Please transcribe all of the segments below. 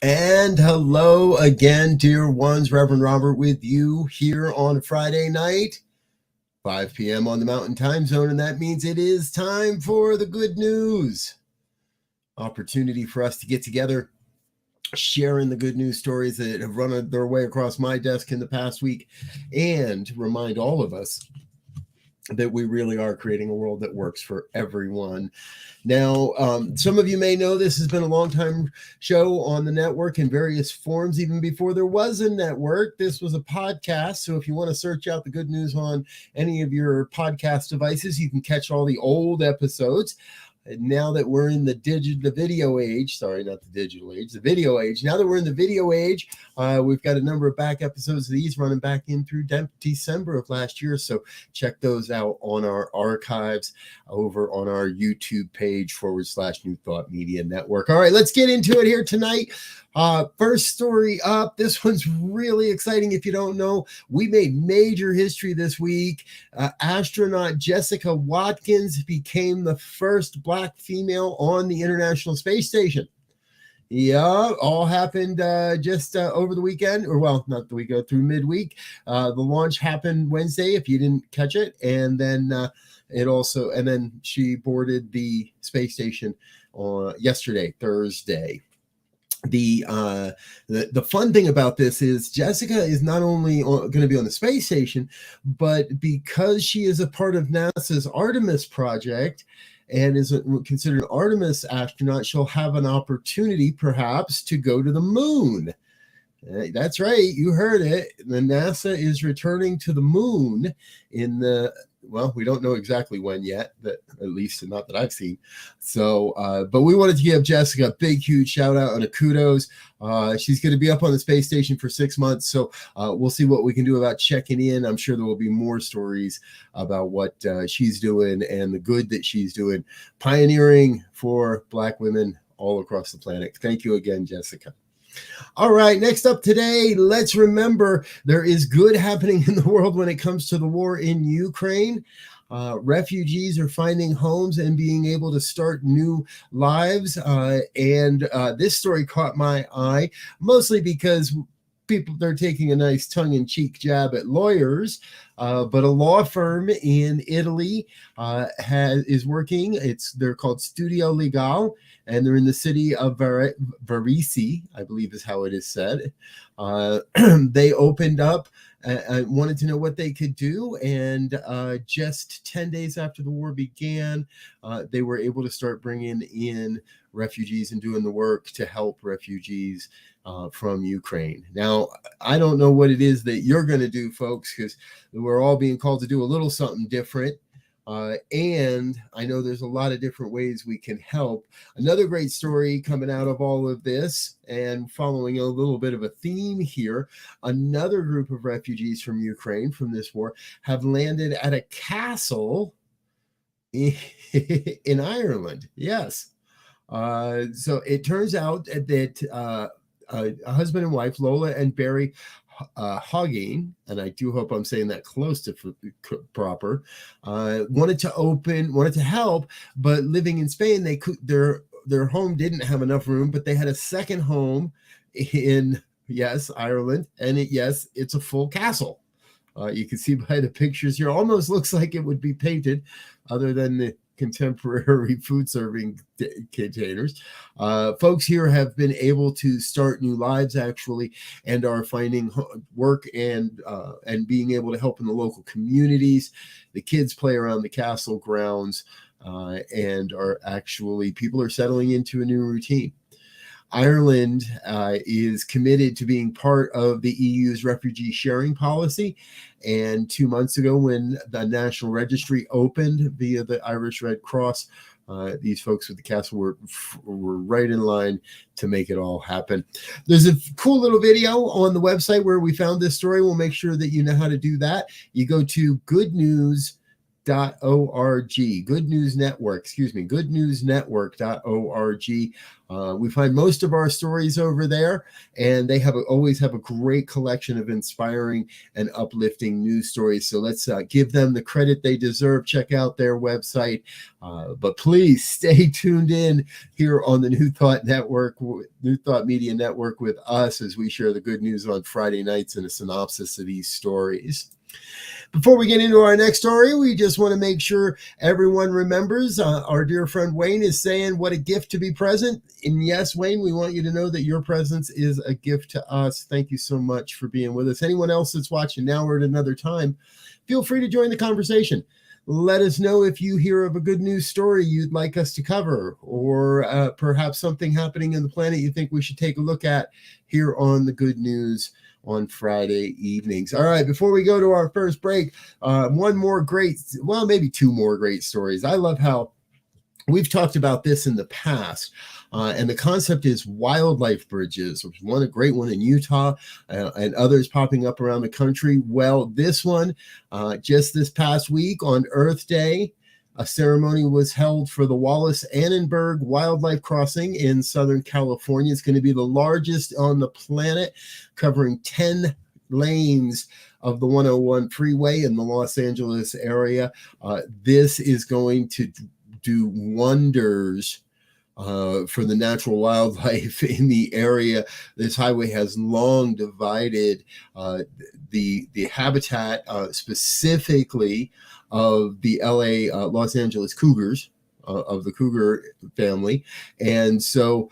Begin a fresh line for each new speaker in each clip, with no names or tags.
And hello again, dear ones. Reverend Robert with you here on a Friday night, 5 p.m. on the Mountain Time Zone, and that means it is time for the good news. Opportunity for us to get together, sharing the good news stories that have run their way across my desk in the past week, and remind all of us that we really are creating a world that works for everyone. Now, some of you may know this has been a long time show on the network in various forms, even before there was a network. This was a podcast. So if you want to search out the good news on any of your podcast devices, you can catch all the old episodes. And now that we're in the video age, sorry, not the digital age, the video age. Now that we're in the video age, we've got a number of back episodes of these running back in through December of last year. So check those out on our archives over on our YouTube page /New Thought Media Network. All right, let's get into it here tonight. First story up. This one's really exciting. If you don't know, we made major history this week. Astronaut Jessica Watkins became the first Black female on the International Space Station. Yeah, all happened just over the weekend, or well, not the weekend, through midweek. The launch happened Wednesday, if you didn't catch it, and then then she boarded the space station on yesterday, Thursday. The fun thing about this is Jessica is not only going to be on the space station, but because she is a part of NASA's Artemis project and is considered an Artemis astronaut, she'll have an opportunity perhaps to go to the moon. That's right, you heard it. The NASA is returning to the moon we don't know exactly when yet, but at least not that I've seen. So, but we wanted to give Jessica a big, huge shout out and a kudos. She's going to be up on the space station for 6 months. So we'll see what we can do about checking in. I'm sure there will be more stories about what she's doing and the good that she's doing, pioneering for Black women all across the planet. Thank you again, Jessica. All right, next up today, let's remember there is good happening in the world when it comes to the war in Ukraine. Refugees are finding homes and being able to start new lives. And this story caught my eye, mostly because they're taking a nice tongue-in-cheek jab at lawyers, but a law firm in Italy is working. They're called Studio Legal, and they're in the city of Varese, I believe is how it is said. They opened up and wanted to know what they could do, and just 10 days after the war began, they were able to start bringing in refugees and doing the work to help refugees from Ukraine. Now, I don't know what it is that you're going to do, folks, because we're all being called to do a little something different. And I know there's a lot of different ways we can help. Another great story coming out of all of this, and following a little bit of a theme here, another group of refugees from Ukraine from this war have landed at a castle in Ireland. Yes. So it turns out that a husband and wife, Lola and Barry Hogging, and I do hope I'm saying that close to proper, wanted to help, but living in Spain, their home didn't have enough room, but they had a second home in Ireland, and it's a full castle. You can see by the pictures here, almost looks like it would be painted, other than the contemporary food serving containers. Folks here have been able to start new lives, actually, and are finding work and being able to help in the local communities. The kids play around the castle grounds, and people are settling into a new routine. Ireland is committed to being part of the EU's refugee sharing policy. And 2 months ago, when the National Registry opened via the Irish Red Cross, these folks with the castle were right in line to make it all happen. There's a cool little video on the website where we found this story. We'll make sure that you know how to do that. You go to Good News Network, goodnewsnetwork.org. We find most of our stories over there, and they always have a great collection of inspiring and uplifting news stories. So let's give them the credit they deserve. Check out their website. But please stay tuned in here on the New Thought Network, New Thought Media Network, with us as we share the good news on Friday nights and a synopsis of these stories. Before we get into our next story, we just want to make sure everyone remembers our dear friend Wayne is saying what a gift to be present. And yes, Wayne, we want you to know that your presence is a gift to us. Thank you so much for being with us. Anyone else that's watching now or at another time, feel free to join the conversation. Let us know if you hear of a good news story you'd like us to cover, or perhaps something happening in the planet you think we should take a look at here on the Good News on Friday evenings. All right, before we go to our first break, maybe two more great stories. I love how we've talked about this in the past, and the concept is wildlife bridges. There's a great one in Utah, and others popping up around the country. Well, this one, just this past week on Earth Day, a ceremony was held for the Wallace Andenberg Wildlife Crossing in Southern California. It's going to be the largest on the planet, covering 10 lanes of the 101 freeway in the Los Angeles area. This is going to do wonders for the natural wildlife in the area. This highway has long divided the habitat, specifically of the Los Angeles Cougars, of the Cougar family. And so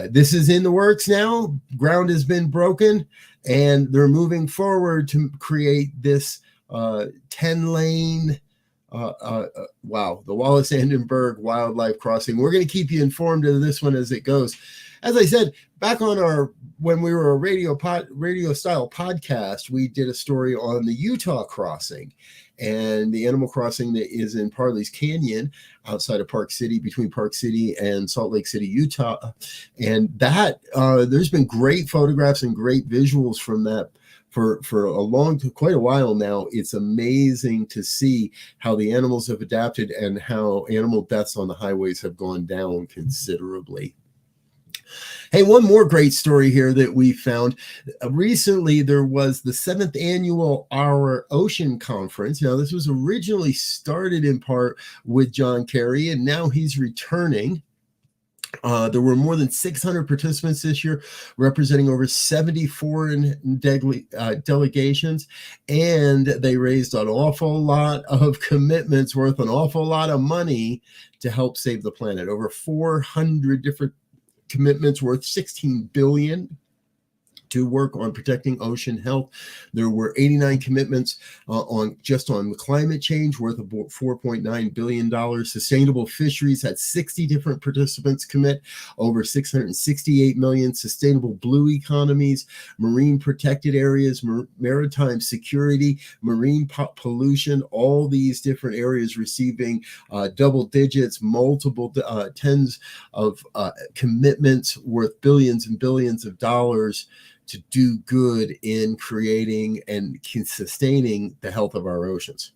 this is in the works now. Ground has been broken, and they're moving forward to create this 10-lane the Wallace Andenberg Wildlife Crossing. We're going to keep you informed of this one as it goes. As I said, back on when we were a radio style podcast, we did a story on the Utah crossing and the animal crossing that is in Parley's Canyon outside of Park City, between Park City and Salt Lake City, Utah. And that there's been great photographs and great visuals from that for quite a while now. It's amazing to see how the animals have adapted and how animal deaths on the highways have gone down considerably. Hey, one more great story here that we found. Recently, there was the 7th annual Our Ocean Conference. Now, this was originally started in part with John Kerry, and now he's returning. There were more than 600 participants this year, representing over 70 foreign delegations, and they raised an awful lot of commitments worth an awful lot of money to help save the planet. Over 400 different commitments worth $16 billion to work on protecting ocean health. There were 89 commitments on climate change worth about $4.9 billion. Sustainable fisheries had 60 different participants commit, over $668 million. Sustainable blue economies, marine protected areas, maritime security, marine pollution, all these different areas receiving double digits, multiple tens of commitments worth billions and billions of dollars to do good in creating and sustaining the health of our oceans.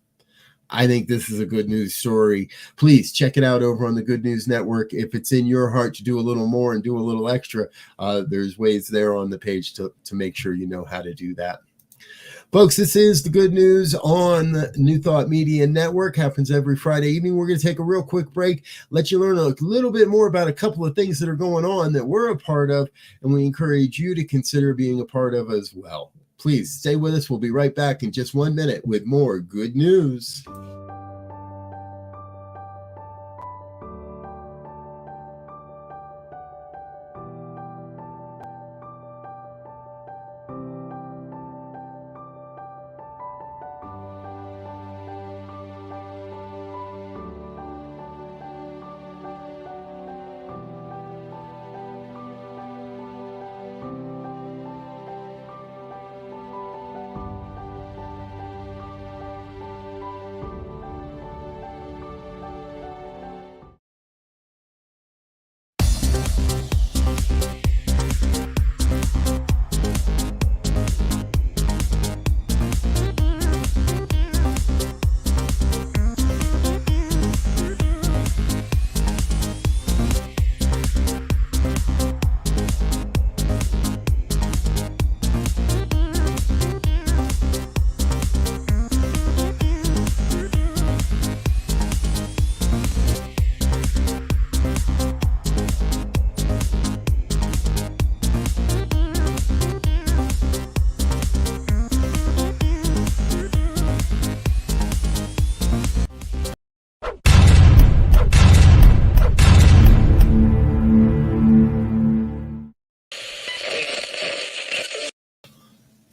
I think this is a good news story. Please check it out over on the Good News Network. If it's in your heart to do a little more and do a little extra, there's ways there on the page to make sure you know how to do that. Folks, this is the Good News on the New Thought Media Network. Happens every Friday evening. We're going to take a real quick break, let you learn a little bit more about a couple of things that are going on that we're a part of, and we encourage you to consider being a part of as well. Please stay with us. We'll be right back in just 1 minute with more good news.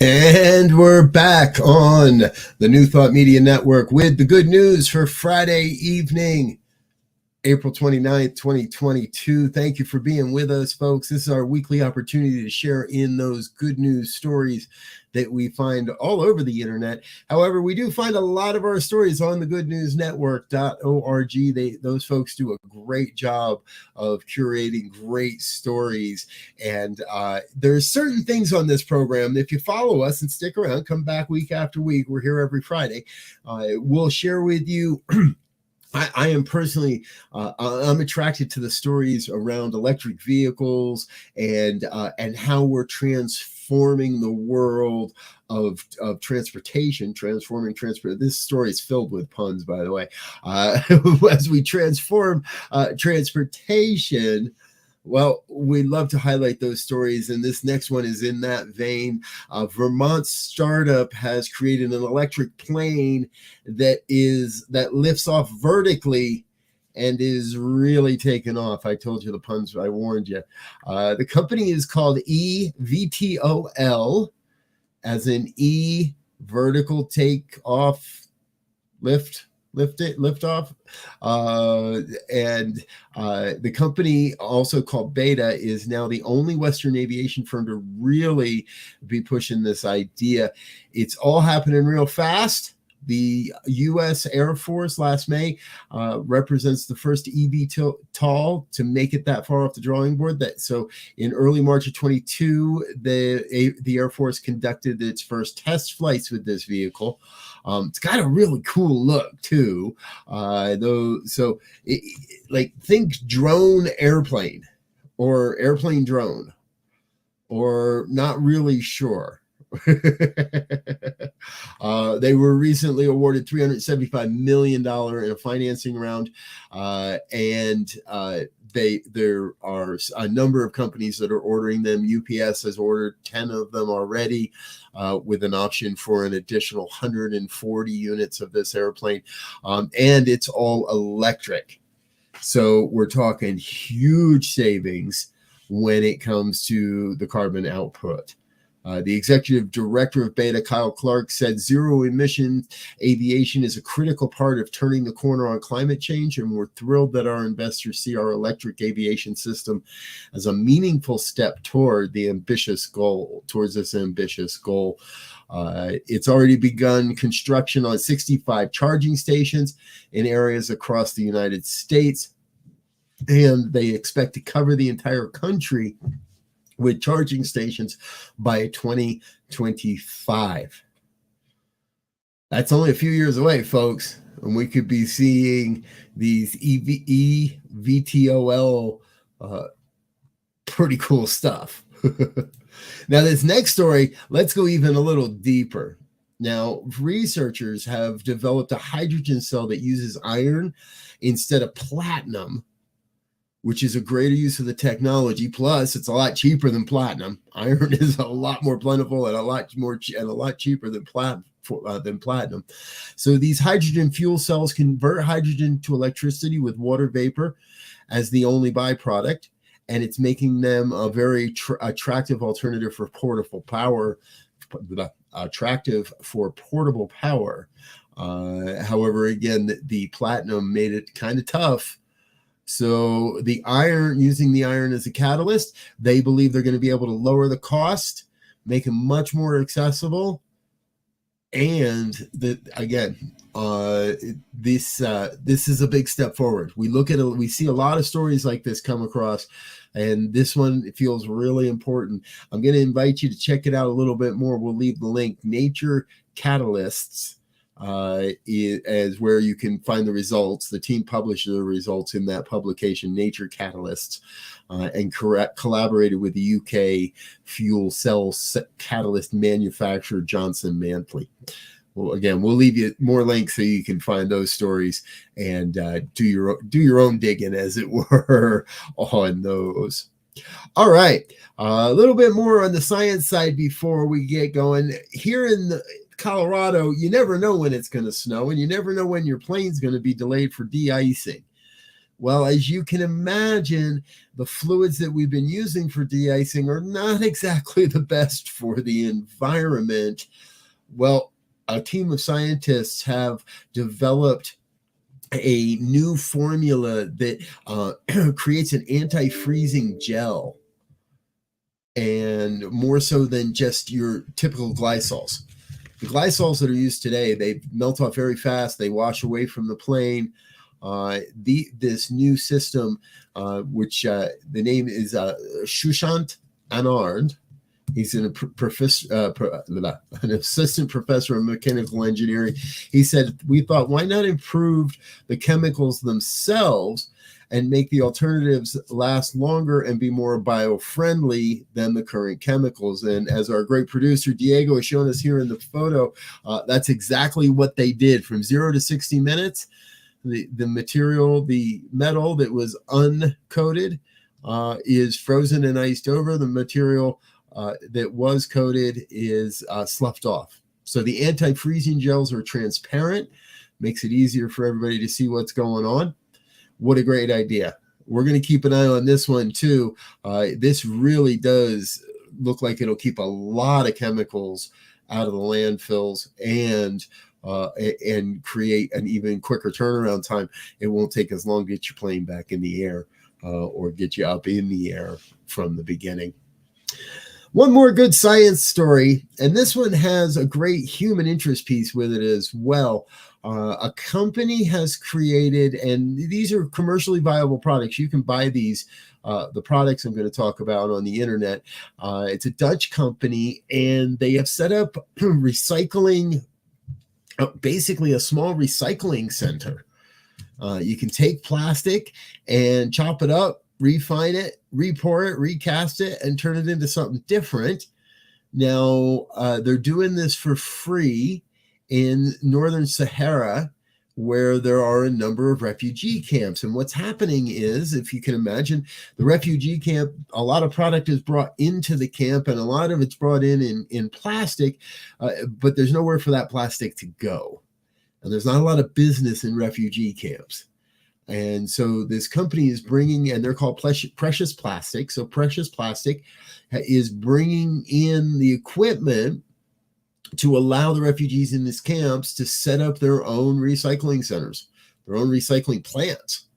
And we're back on the New Thought Media Network with the good news for Friday evening, April 29th, 2022. Thank you for being with us, folks. This is our weekly opportunity to share in those good news stories that we find all over the internet. However, we do find a lot of our stories on the goodnewsnetwork.org. Those folks do a great job of curating great stories. And there's certain things on this program. If you follow us and stick around, come back week after week. We're here every Friday. We'll share with you I am personally, I'm attracted to the stories around electric vehicles and how we're transforming the world of transportation, This story is filled with puns, by the way. As we transform transportation, well, we love to highlight those stories, and this next one is in that vein. Vermont startup has created an electric plane that lifts off vertically and is really taking off. I told you the puns, I warned you. The company is called EVTOL, as in E, vertical take off, lift off. And the company, also called Beta, is now the only Western aviation firm to really be pushing this idea. It's all happening real fast. The U.S. Air Force last May represents the first eVTOL to make it that far off the drawing board. So in early March of 22, the Air Force conducted its first test flights with this vehicle. It's got a really cool look too. Think drone airplane or airplane drone, or not really sure. They were recently awarded $375 million in a financing round, and there are a number of companies that are ordering them. UPS has ordered 10 of them already, with an option for an additional 140 units of this airplane, and it's all electric. So we're talking huge savings when it comes to the carbon output. The executive director of Beta, Kyle Clark, said zero emission aviation is a critical part of turning the corner on climate change, and we're thrilled that our investors see our electric aviation system as a meaningful step towards this ambitious goal. It's already begun construction on 65 charging stations in areas across the United States, and they expect to cover the entire country with charging stations by 2025. That's only a few years away, folks, and we could be seeing these EVTOL pretty cool stuff. Now, this next story, let's go even a little deeper. Now, researchers have developed a hydrogen cell that uses iron instead of platinum, which is a greater use of the technology. Plus, it's a lot cheaper than platinum. Iron is a lot more plentiful and a lot cheaper than platinum. So these hydrogen fuel cells convert hydrogen to electricity with water vapor as the only byproduct, and it's making them a very attractive alternative for portable power. However, again, the platinum made it kind of tough. So using the iron as a catalyst, they believe they're going to be able to lower the cost, make them much more accessible. And this is a big step forward. We see a lot of stories like this come across, and this one feels really important. I'm going to invite you to check it out a little bit more. We'll leave the link. Nature Catalysts is where you can find the results. The team published the results in that publication, Nature Catalysts, and collaborated with the UK fuel cell catalyst manufacturer Johnson Matthey. Well, again, we'll leave you more links so you can find those stories and do your own digging, as it were, on those. All right, a little bit more on the science side before we get going. Here in Colorado, you never know when it's going to snow, and you never know when your plane's going to be delayed for de-icing. Well, as you can imagine, the fluids that we've been using for de-icing are not exactly the best for the environment. Well, a team of scientists have developed a new formula that creates an anti-freezing gel, and more so than just your typical glycols. The glycols that are used today, they melt off very fast. They wash away from the plane. This new system, which the name is Shushant Anand. He's an assistant professor of mechanical engineering. He said, we thought, why not improve the chemicals themselves and make the alternatives last longer and be more bio-friendly than the current chemicals? And as our great producer Diego has shown us here in the photo, that's exactly what they did. From 0 to 60 minutes, the material, the metal that was uncoated is frozen and iced over. The material that was coated is sloughed off. So the anti-freezing gels are transparent, makes it easier for everybody to see what's going on. What a great idea. We're going to keep an eye on this one too. This really does look like it'll keep a lot of chemicals out of the landfills and create an even quicker turnaround time. It won't take as long to get your plane back in the air or get you up in the air from the beginning. One more good science story, and this one has a great human interest piece with it as well. A company has created, and these are commercially viable products. You can buy these, the products I'm going to talk about, on the internet. It's a Dutch company, and they have set up recycling, basically a small recycling center. You can take plastic and chop it up, refine it, repor it, recast it, and turn it into something different. Now, they're doing this for free in Northern Sahara, where there are a number of refugee camps. And what's happening is, if you can imagine, the refugee camp, a lot of product is brought into the camp, and a lot of it's brought in plastic, but there's nowhere for that plastic to go. And there's not a lot of business in refugee camps. And so this company is bringing, and they're called Precious Plastic. So Precious Plastic is bringing in the equipment to allow the refugees in these camps to set up their own recycling centers, their own recycling plants.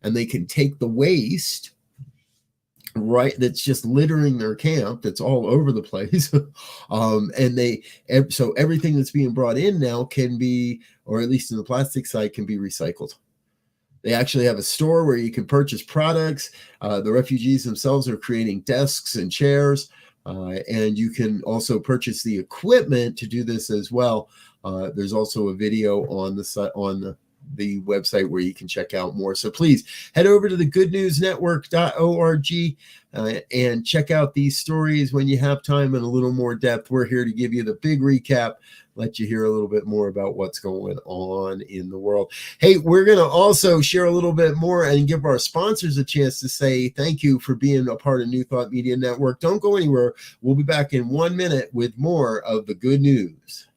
And they can take the waste, right, that's just littering their camp, that's all over the place. So everything that's being brought in now can be, or at least in the plastic side, can be recycled. They actually have a store where you can purchase products. The refugees themselves are creating desks and chairs, and you can also purchase the equipment to do this as well. There's also a video on the website where you can check out more. So please head over to the goodnewsnetwork.org and check out these stories when you have time in a little more depth. We're here to give you the big recap, let you hear a little bit more about what's going on in the world. Hey, we're going to also share a little bit more and give our sponsors a chance to say thank you for being a part of New Thought Media Network. Don't go anywhere. We'll be back in 1 minute with more of the good news.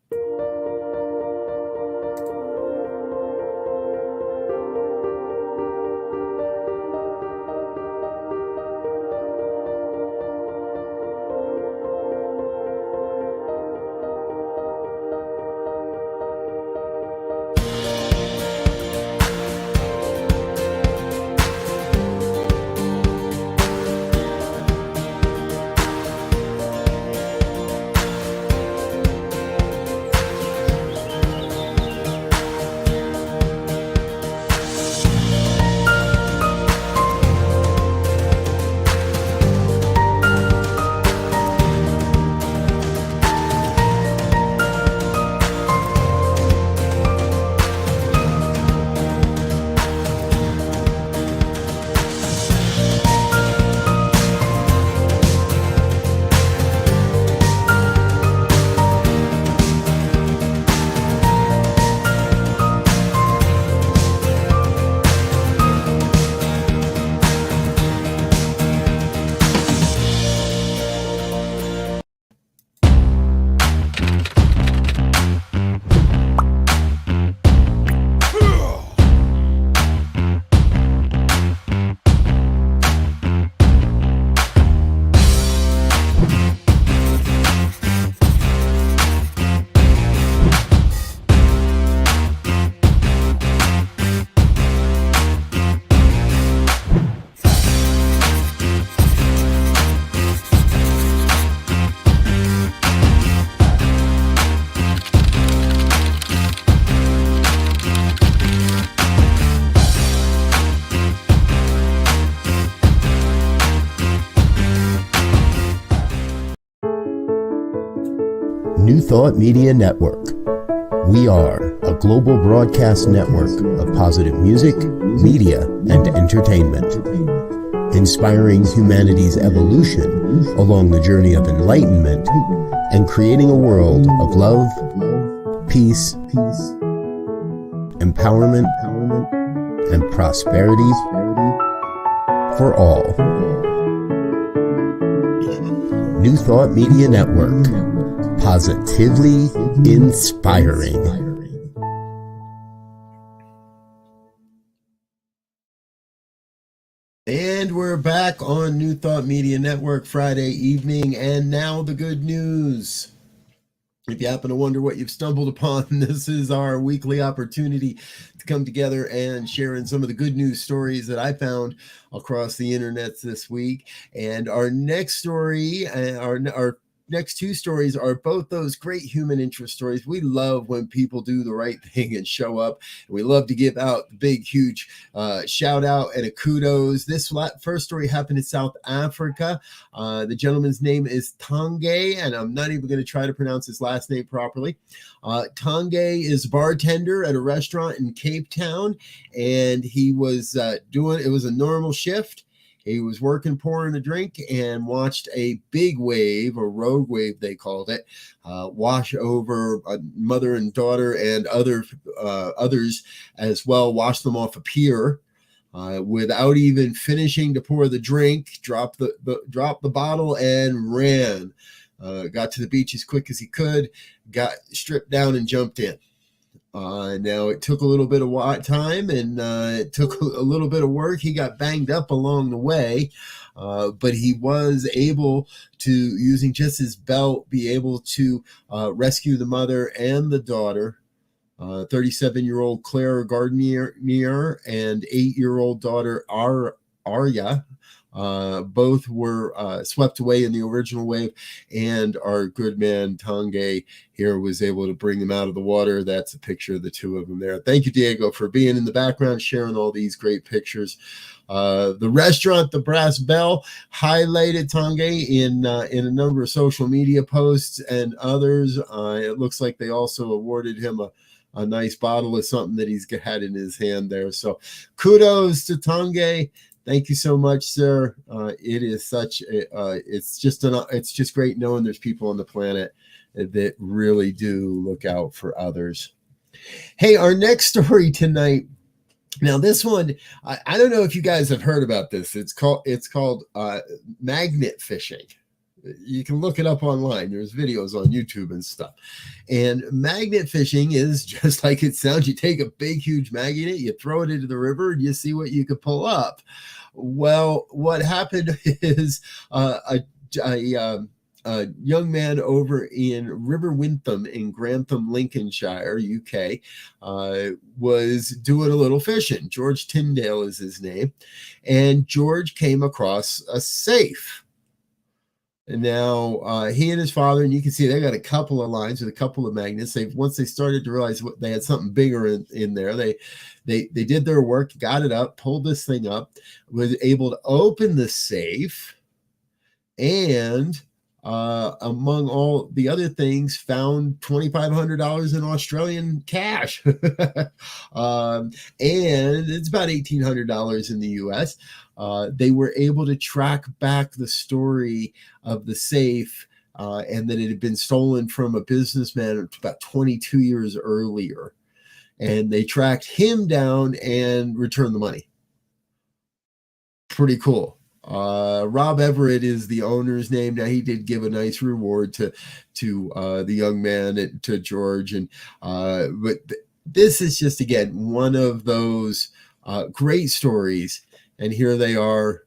New Thought Media Network. We are a global broadcast network of positive music, media, and entertainment, inspiring humanity's evolution along the journey of enlightenment and creating a world of love, peace, empowerment, and prosperity for all. New Thought Media Network. Positively inspiring. And we're back on New Thought Media Network Friday evening, and now the good news. If you happen to wonder what you've stumbled upon, this is our weekly opportunity to come together and share in some of the good news stories that I found across the internet this week. And our next story, our next two stories are both those great human interest stories. We love when people do the right thing and show up. We love to give out the big, huge shout out and a kudos. This first story happened in South Africa. The gentleman's name is Tange, and I'm not even going to try to pronounce his last name properly. Tange is a bartender at a restaurant in Cape Town, and he was it was a normal shift. He was working, pouring a drink, and watched a big wave, a rogue wave they called it, wash over a mother and daughter and others as well, wash them off a pier. Without even finishing to pour the drink, dropped the bottle and ran. Got to the beach as quick as he could, got stripped down and jumped in. Now it took a little bit of time and it took a little bit of work. He got banged up along the way, but he was able to, using just his belt, be able to rescue the mother and the daughter. 37-year-old Claire Gardner and 8-year-old daughter Arya. Both were swept away in the original wave, and our good man Tange here was able to bring them out of the water. That's a picture of the two of them there. Thank you, Diego, for being in the background, sharing all these great pictures. The restaurant, the Brass Bell, highlighted Tange in a number of social media posts and others. It looks like they also awarded him a nice bottle of something that he's had in his hand there. So kudos to Tange. Thank you so much, sir. It is it's just great knowing there's people on the planet that really do look out for others. Hey, our next story tonight. Now, this one, I don't know if you guys have heard about this. It's called magnet fishing. You can look it up online. There's videos on YouTube and stuff. And magnet fishing is just like it sounds. You take a big, huge magnet, you throw it into the river, and you see what you could pull up. Well, what happened is a young man over in River Wintham in Grantham, Lincolnshire, UK, was doing a little fishing. George Tyndale is his name. And George came across a safe. And now he and his father, and you can see they got a couple of lines with a couple of magnets. Once they started to realize they had something bigger in there, they did their work, got it up, pulled this thing up, was able to open the safe, and among all the other things, found $2,500 in Australian cash. And it's about $1,800 in the US. They were able to track back the story of the safe and that it had been stolen from a businessman about 22 years earlier. And they tracked him down and returned the money. Pretty cool. Rob Everett is the owner's name. Now, he did give a nice reward to the young man, to George, and but this is just, again, one of those great stories. And here they are,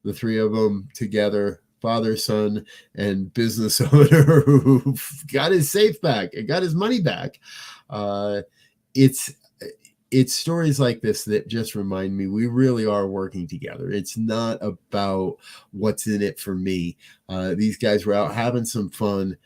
the three of them together, father, son, and business owner, who got his safe back and got his money back. It's stories like this that just remind me we really are working together. It's not about what's in it for me. These guys were out having some fun,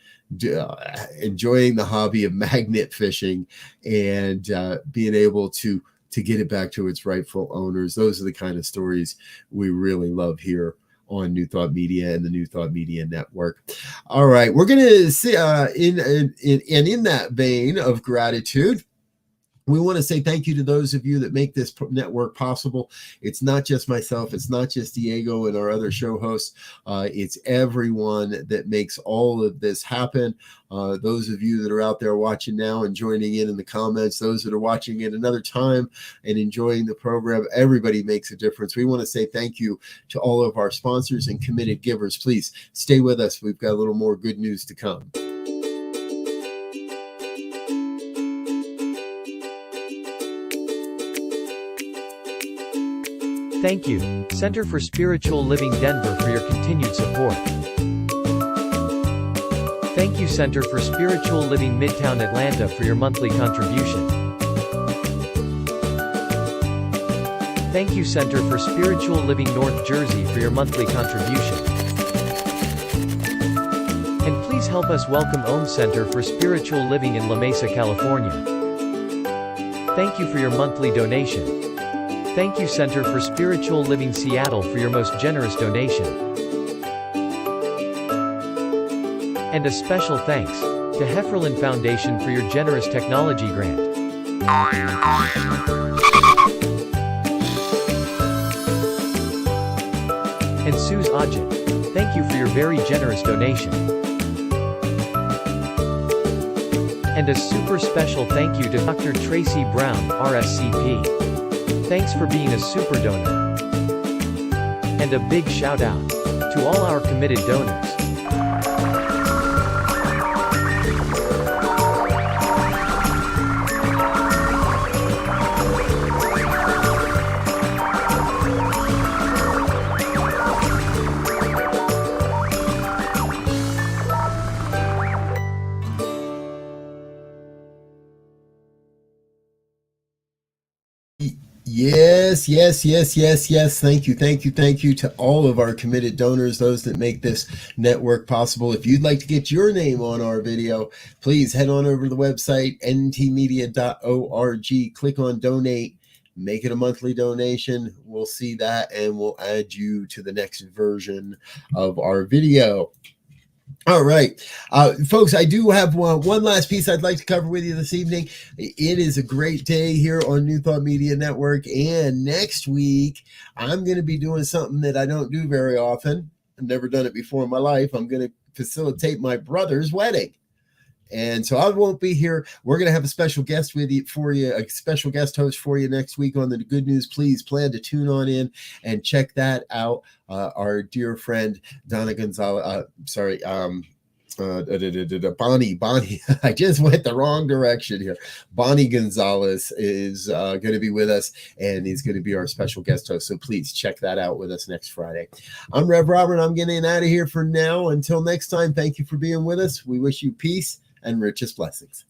enjoying the hobby of magnet fishing, and being able to get it back to its rightful owners. Those are the kind of stories we really love here on New Thought Media and the New Thought Media Network. All right, we're going to see in that vein of gratitude, we want to say thank you to those of you that make this network possible. It's not just myself. It's not just Diego and our other show hosts. It's everyone that makes all of this happen. Those of you that are out there watching now and joining in the comments, those that are watching at another time and enjoying the program, everybody makes a difference. We want to say thank you to all of our sponsors and committed givers. Please stay with us. We've got a little more good news to come.
Thank you, Center for Spiritual Living Denver, for your continued support. Thank you, Center for Spiritual Living Midtown Atlanta, for your monthly contribution. Thank you, Center for Spiritual Living North Jersey, for your monthly contribution. And please help us welcome Om Center for Spiritual Living in La Mesa, California. Thank you for your monthly donation. Thank you, Center for Spiritual Living Seattle, for your most generous donation. And a special thanks to Hefferlin Foundation for your generous technology grant. And Suze Ajit, thank you for your very generous donation. And a super special thank you to Dr. Tracy Brown, RSCP. Thanks for being a super donor. And a big shout out to all our committed donors.
Yes. Thank you to all of our committed donors, those that make this network possible. If you'd like to get your name on our video, please head on over to the website, ntmedia.org, click on donate, make it a monthly donation. We'll see that and we'll add you to the next version of our video. All right, folks, I do have one last piece I'd like to cover with you this evening. It is a great day here on New Thought Media Network, and next week I'm going to be doing something that I don't do very often. I've never done it before in my life. I'm going to facilitate my brother's wedding. And so I won't be here. We're going to have a special guest a special guest host for you next week on the Good News. Please plan to tune on in and check that out. Our dear friend, Donna Gonzalez, Bonnie, I just went the wrong direction here. Bonnie Gonzalez is going to be with us, and he's going to be our special guest host. So please check that out with us next Friday. I'm Rev Robert. I'm getting out of here for now. Until next time, thank you for being with us. We wish you peace and richest blessings.